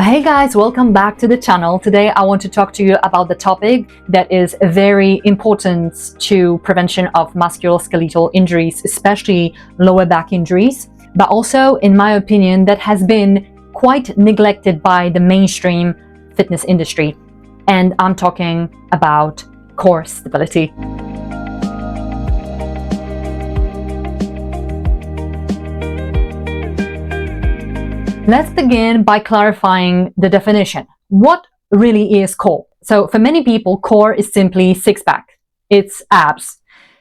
Hey guys, welcome back to the channel. Today I want to talk to you about the topic that is very important to prevention of musculoskeletal injuries, especially lower back injuries, but also, in my opinion, that has been quite neglected by the mainstream fitness industry. And I'm talking about core stability. Let's begin by clarifying the definition. What really is core? So for many people, core is simply six-pack. It's abs.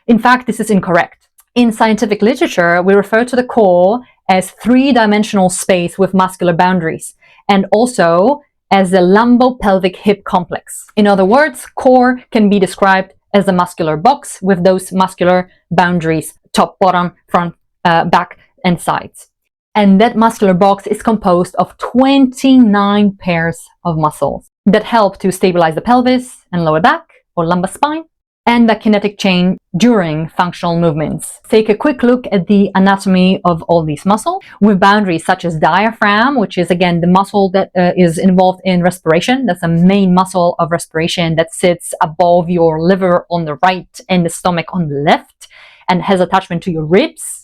In fact, this is incorrect. In scientific literature, we refer to the core as three-dimensional space with muscular boundaries, and also as the lumbo-pelvic hip complex. In other words, core can be described as a muscular box with those muscular boundaries, top, bottom, front, back, and sides. And that muscular box is composed of 29 pairs of muscles that help to stabilize the pelvis and lower back or lumbar spine and the kinetic chain during functional movements. Take a quick look at the anatomy of all these muscles with boundaries such as diaphragm, which is again the muscle that is involved in respiration. That's a main muscle of respiration that sits above your liver on the right and the stomach on the left and has attachment to your ribs.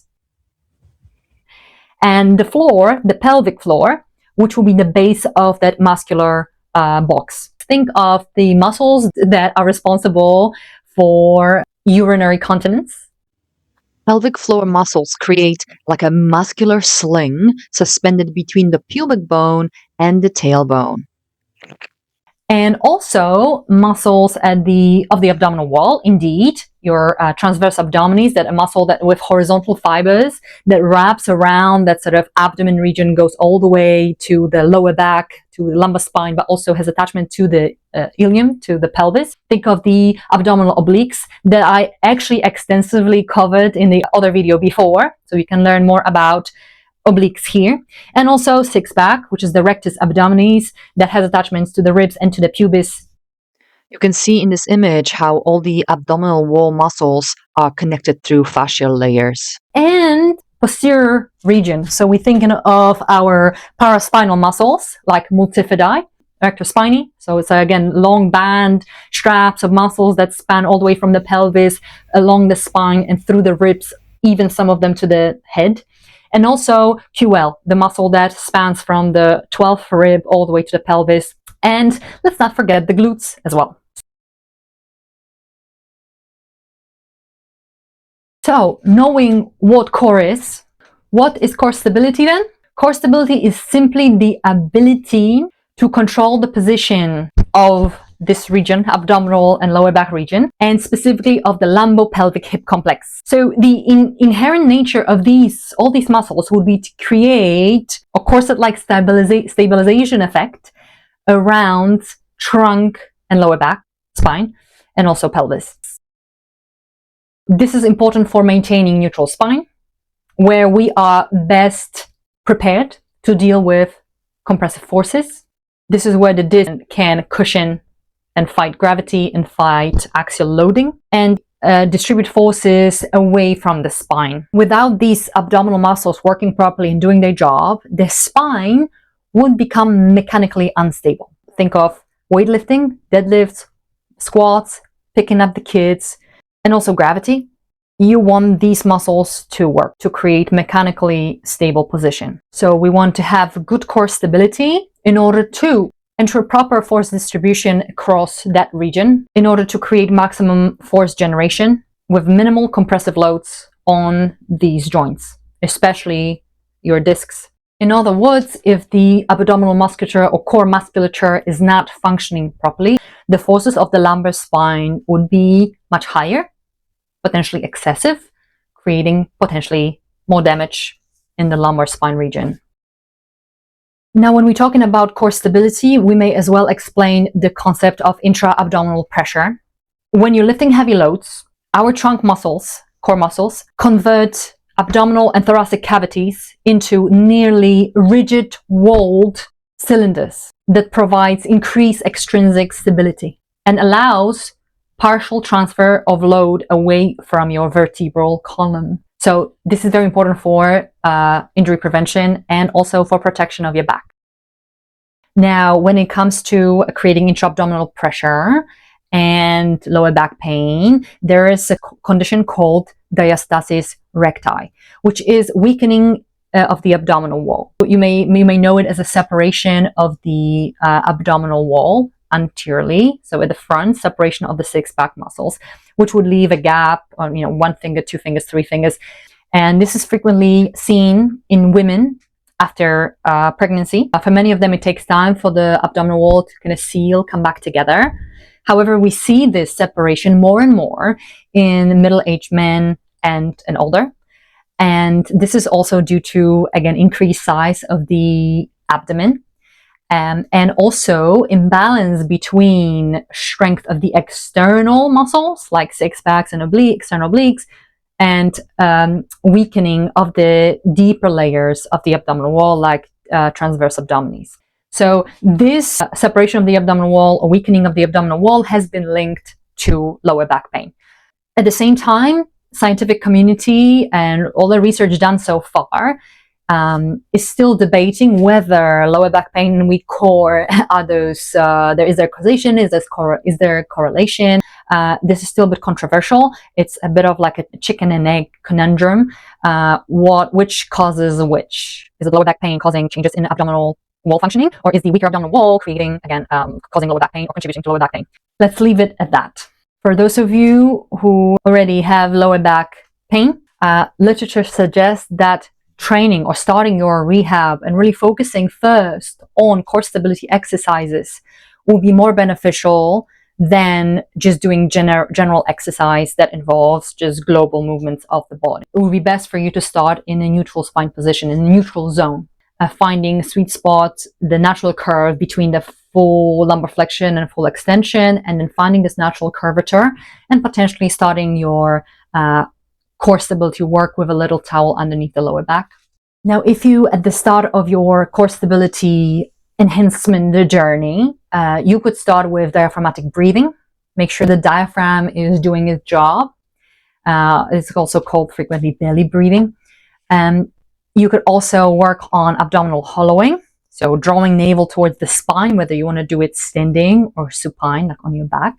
And the floor, the pelvic floor, which will be the base of that muscular box. Think of the muscles that are responsible for urinary continence. Pelvic floor muscles create like a muscular sling suspended between the pubic bone and the tailbone. And also muscles of the abdominal wall, indeed, your transverse abdominis, that a muscle that with horizontal fibers that wraps around that sort of abdomen region, goes all the way to the lower back, to the lumbar spine, but also has attachment to the ilium, to the pelvis. Think of the abdominal obliques that I actually extensively covered in the other video before, so you can learn more about obliques here, and also six-pack, which is the rectus abdominis that has attachments to the ribs and to the pubis. You can see in this image how all the abdominal wall muscles are connected through fascial layers. And posterior region. So we're thinking of our paraspinal muscles like multifidi, rectus spinae. So it's again long band straps of muscles that span all the way from the pelvis along the spine and through the ribs, even some of them to the head. And also QL, the muscle that spans from the 12th rib all the way to the pelvis. And let's not forget the glutes as well. So, knowing what core is, what is core stability then? Core stability is simply the ability to control the position of this region, abdominal and lower back region, and specifically of the lumbo-pelvic hip complex. So the inherent nature of all these muscles would be to create a corset-like stabilization effect around trunk and lower back, spine, and also pelvis. This is important for maintaining neutral spine, where we are best prepared to deal with compressive forces. This is where the disc can cushion and fight gravity and fight axial loading and distribute forces away from the spine. Without these abdominal muscles working properly and doing their job, the spine would become mechanically unstable. Think of weightlifting, deadlifts, squats, picking up the kids, and also gravity. You want these muscles to work to create mechanically stable position. So we want to have good core stability in order to ensure proper force distribution across that region, in order to create maximum force generation with minimal compressive loads on these joints, especially your discs. In other words, if the abdominal musculature or core musculature is not functioning properly, the forces of the lumbar spine would be much higher, potentially excessive, creating potentially more damage in the lumbar spine region. Now, when we're talking about core stability, we may as well explain the concept of intra-abdominal pressure. When you're lifting heavy loads, our trunk muscles, core muscles, convert abdominal and thoracic cavities into nearly rigid walled cylinders that provides increased extrinsic stability and allows partial transfer of load away from your vertebral column. So this is very important for injury prevention and also for protection of your back. Now, when it comes to creating intra-abdominal pressure and lower back pain, there is a condition called Diastasis Recti, which is weakening of the abdominal wall. You may know it as a separation of the abdominal wall anteriorly, so at the front, separation of the six-pack muscles, which would leave a gap on, you know, 1 finger, 2 fingers, 3 fingers. And this is frequently seen in women after pregnancy. For many of them, it takes time for the abdominal wall to kind of seal, come back together. However, we see this separation more and more in middle-aged men and older. And this is also due to, again, increased size of the abdomen. And also imbalance between strength of the external muscles, like six-packs and external obliques, and weakening of the deeper layers of the abdominal wall, like transverse abdominis. So this separation of the abdominal wall or weakening of the abdominal wall has been linked to lower back pain. At the same time, scientific community and all the research done so far is still debating whether lower back pain and weak core are those, is there causation, is there correlation? This is still a bit controversial. It's a bit of like a chicken and egg conundrum. Which causes which? Is it lower back pain causing changes in abdominal wall functioning, or is the weaker abdominal wall creating, again, causing lower back pain or contributing to lower back pain? Let's leave it at that. For those of you who already have lower back pain, literature suggests that training or starting your rehab and really focusing first on core stability exercises will be more beneficial than just doing general exercise that involves just global movements of the body. It would be best for you to start in a neutral spine position, in a neutral zone, finding sweet spot, the natural curve between the full lumbar flexion and full extension, and then finding this natural curvature and potentially starting your core stability work with a little towel underneath the lower back. Now, if you, at the start of your core stability enhancement journey, you could start with diaphragmatic breathing. Make sure the diaphragm is doing its job. It's also called frequently belly breathing. You could also work on abdominal hollowing, so drawing navel towards the spine, whether you want to do it standing or supine, like on your back,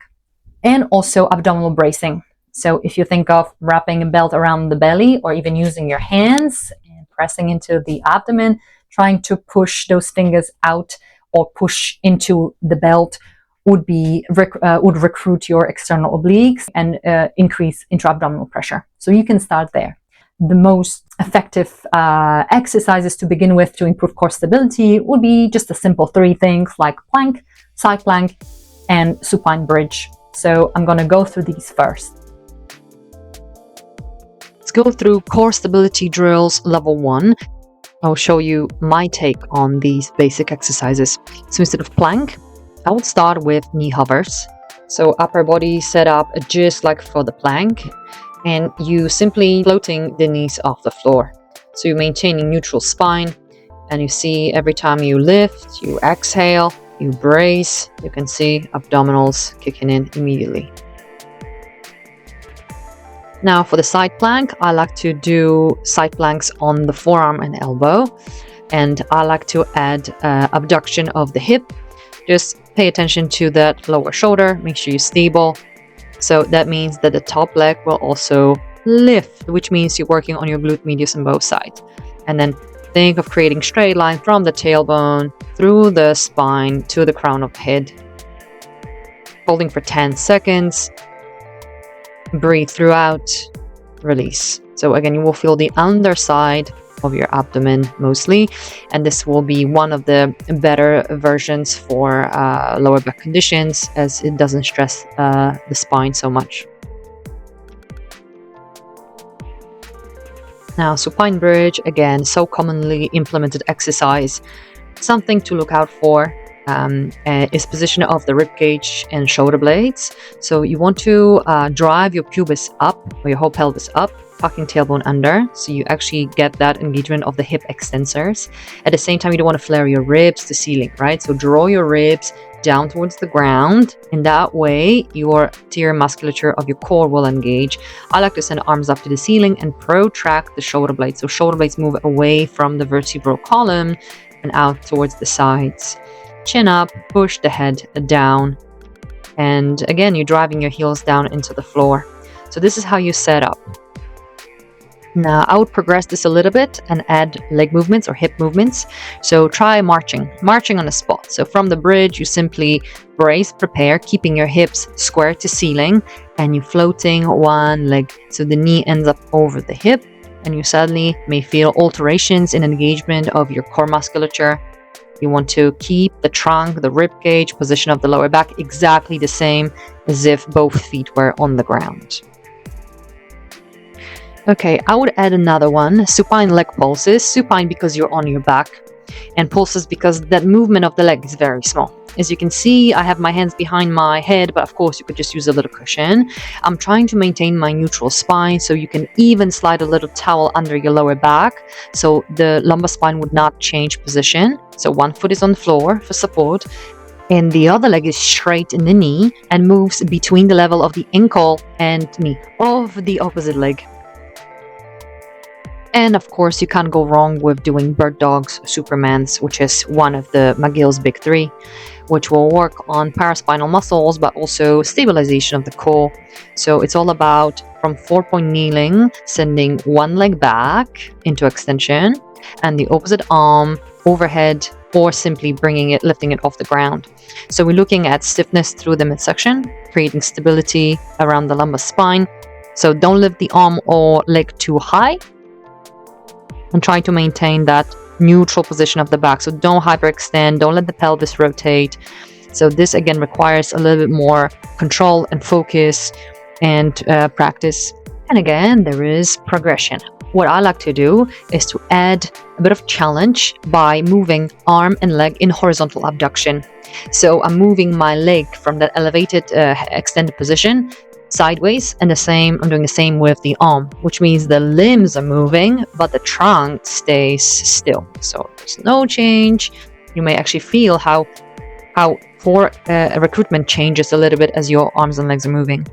and also abdominal bracing. So if you think of wrapping a belt around the belly or even using your hands and pressing into the abdomen, trying to push those fingers out or push into the belt would recruit your external obliques and increase intra-abdominal pressure. So you can start there. The most effective exercises to begin with to improve core stability would be just a simple 3 things like plank, side plank, and supine bridge. So I'm going to go through these first. Let's go through core stability drills level 1. I'll show you my take on these basic exercises. So instead of plank, I would start with knee hovers. So upper body set up just like for the plank, and you simply floating the knees off the floor. So you're maintaining neutral spine, and you see every time you lift, you exhale, you brace, you can see abdominals kicking in immediately. Now for the side plank, I like to do side planks on the forearm and elbow, and I like to add abduction of the hip. Just pay attention to that lower shoulder, make sure you're stable. So that means that the top leg will also lift, which means you're working on your glute medius on both sides. And then think of creating straight line from the tailbone through the spine to the crown of the head. Holding for 10 seconds. Breathe throughout, release. So again, you will feel the underside of your abdomen mostly, and this will be one of the better versions for lower back conditions, as it doesn't stress the spine so much. Now supine bridge, again, so commonly implemented exercise. Something to look out for is position of the rib cage and shoulder blades. So you want to drive your pubis up, or your whole pelvis up, tucking tailbone under, so you actually get that engagement of the hip extensors. At the same time, you don't want to flare your ribs to ceiling, right? So draw your ribs down towards the ground. In that way, your anterior musculature of your core will engage. I like to send arms up to the ceiling and protract the shoulder blades. So shoulder blades move away from the vertebral column and out towards the sides. chin up, push the head down. And again, you're driving your heels down into the floor. So this is how you set up. Now, I would progress this a little bit and add leg movements or hip movements. So try marching on the spot. So from the bridge, you simply brace, prepare, keeping your hips square to ceiling, and you're floating one leg. So the knee ends up over the hip, and you suddenly may feel alterations in engagement of your core musculature. You want to keep the trunk, the rib cage, position of the lower back exactly the same as if both feet were on the ground. Okay, I would add another one, supine leg pulses. Supine because you're on your back, and pulses because that movement of the leg is very small. As you can see, I have my hands behind my head, but of course you could just use a little cushion. I'm trying to maintain my neutral spine, so you can even slide a little towel under your lower back, so the lumbar spine would not change position. So one foot is on the floor for support, and the other leg is straight in the knee and moves between the level of the ankle and knee of the opposite leg. And of course, you can't go wrong with doing bird dogs, supermans, which is one of the McGill's big three, which will work on paraspinal muscles, but also stabilization of the core. So it's all about, from 4-point kneeling, sending one leg back into extension and the opposite arm overhead, or simply bringing it, lifting it off the ground. So we're looking at stiffness through the midsection, creating stability around the lumbar spine. So don't lift the arm or leg too high, and try to maintain that neutral position of the back. So don't hyperextend, don't let the pelvis rotate. So this again requires a little bit more control and focus and practice. And again, there is progression. What I like to do is to add a bit of challenge by moving arm and leg in horizontal abduction. So I'm moving my leg from that elevated extended position sideways, and I'm doing the same with the arm, which means the limbs are moving, but the trunk stays still. So there's no change. You may actually feel how core recruitment changes a little bit as your arms and legs are moving.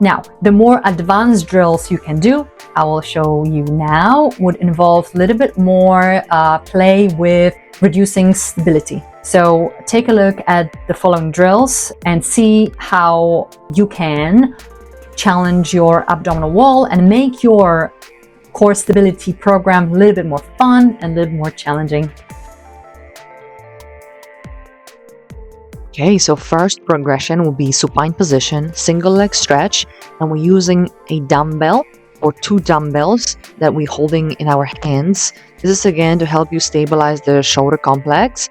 Now, the more advanced drills you can do, I will show you now, would involve a little bit more play with reducing stability. So take a look at the following drills and see how you can challenge your abdominal wall and make your core stability program a little bit more fun and a little more challenging. Okay, so first progression will be supine position, single leg stretch, and we're using a dumbbell or 2 dumbbells that we're holding in our hands. This is again to help you stabilize the shoulder complex,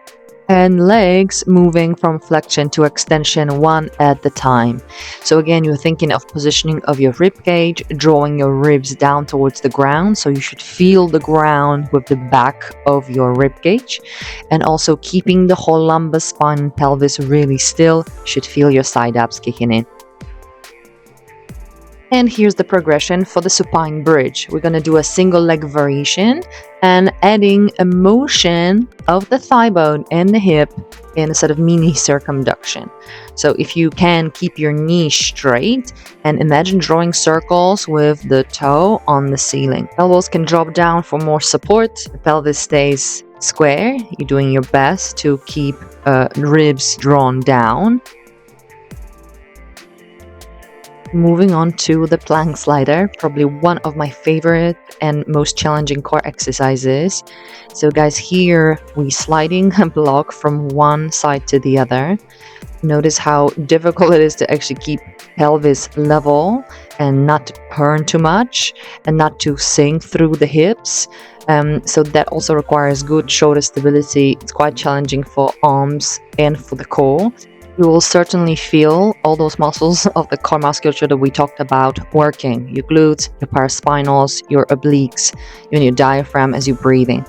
and legs moving from flexion to extension one at a time. So again, you're thinking of positioning of your rib cage, drawing your ribs down towards the ground, so you should feel the ground with the back of your rib cage, and also keeping the whole lumbar spine and pelvis really still. Should feel your side abs kicking in. And here's the progression for the supine bridge. We're going to do a single leg variation and adding a motion of the thigh bone and the hip in a sort of mini circumduction. So if you can, keep your knee straight and imagine drawing circles with the toe on the ceiling. Elbows can drop down for more support. The pelvis stays square. You're doing your best to keep ribs drawn down. Moving on to the plank slider, probably one of my favorite and most challenging core exercises. So guys, here we sliding a block from one side to the other. Notice how difficult it is to actually keep pelvis level and not to turn too much and not to sink through the hips. So that also requires good shoulder stability. It's quite challenging for arms and for the core. You will certainly feel all those muscles of the core musculature that we talked about working. Your glutes, your paraspinals, your obliques, and your diaphragm as you're breathing.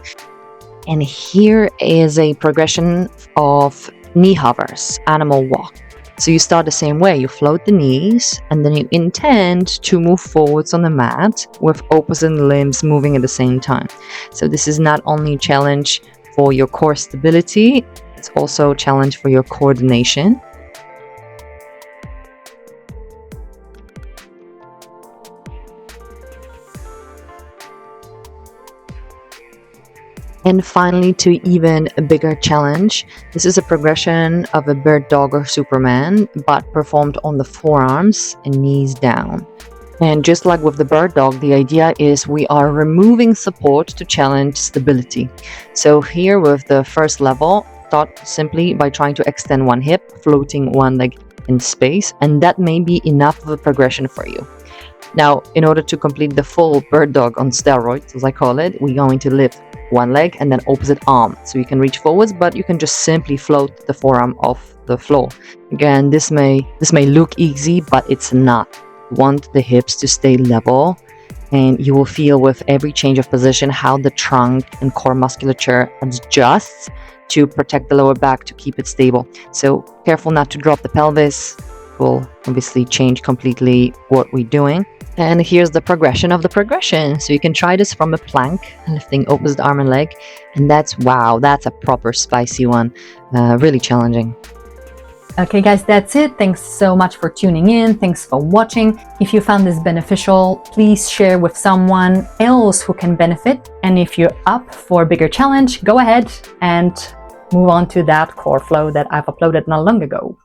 And here is a progression of knee hovers, animal walk. So you start the same way. You float the knees, and then you intend to move forwards on the mat with opposite limbs moving at the same time. So this is not only a challenge for your core stability, it's also a challenge for your coordination. And finally, to even a bigger challenge, this is a progression of a bird dog or Superman, but performed on the forearms and knees down. And just like with the bird dog, the idea is we are removing support to challenge stability. So here with the first level, start simply by trying to extend one hip, floating one leg in space, and that may be enough of a progression for you. Now, in order to complete the full bird dog on steroids, as I call it, we're going to lift one leg and then opposite arm. So you can reach forwards, but you can just simply float the forearm off the floor. Again, this may look easy, but it's not. You want the hips to stay level, and you will feel with every change of position how the trunk and core musculature adjusts to protect the lower back to keep it stable. So careful not to drop the pelvis. Will obviously change completely what we're doing. And here's the progression of the progression. So you can try this from a plank, lifting opposite arm and leg. And that's a proper spicy one. Really challenging. Okay guys, that's it. Thanks so much for tuning in. Thanks for watching. If you found this beneficial, please share with someone else who can benefit. And if you're up for a bigger challenge, go ahead and move on to that core flow that I've uploaded not long ago.